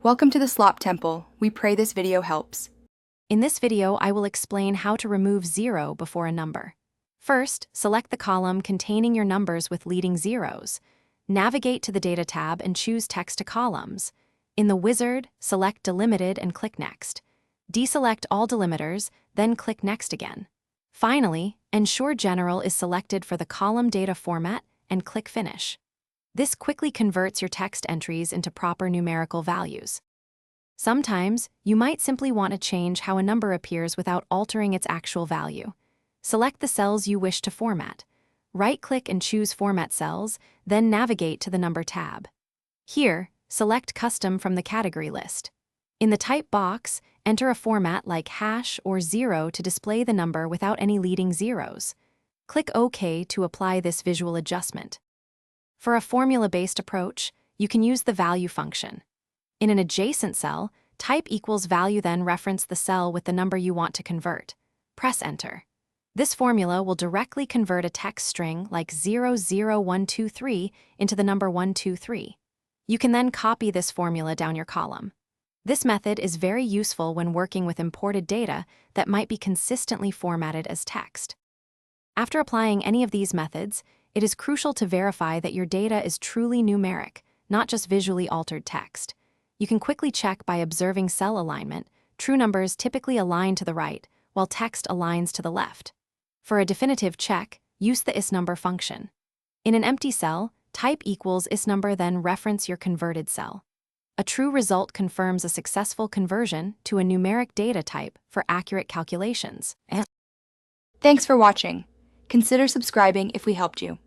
Welcome to the Slop Temple. We pray this video helps. In this video, I will explain how to remove 0 before a number. First, select the column containing your numbers with leading zeros. Navigate to the Data tab and choose Text to Columns. In the wizard, select Delimited and click Next. Deselect all delimiters, then click Next again. Finally, ensure General is selected for the column data format and click Finish. This quickly converts your text entries into proper numerical values. Sometimes, you might simply want to change how a number appears without altering its actual value. Select the cells you wish to format. Right-click and choose Format Cells, then navigate to the Number tab. Here, select Custom from the category list. In the Type box, enter a format like hash or 0 to display the number without any leading zeros. Click OK to apply this visual adjustment. For a formula-based approach, you can use the value function. In an adjacent cell, type equals value, then reference the cell with the number you want to convert. Press Enter. This formula will directly convert a text string like 00123 into the number 123. You can then copy this formula down your column. This method is very useful when working with imported data that might be consistently formatted as text. After applying any of these methods, it is crucial to verify that your data is truly numeric, not just visually altered text. You can quickly check by observing cell alignment. True numbers typically align to the right, while text aligns to the left. For a definitive check, use the isNumber function. In an empty cell, type equals isNumber, then reference your converted cell. A true result confirms a successful conversion to a numeric data type for accurate calculations. Thanks for watching. Consider subscribing if we helped you.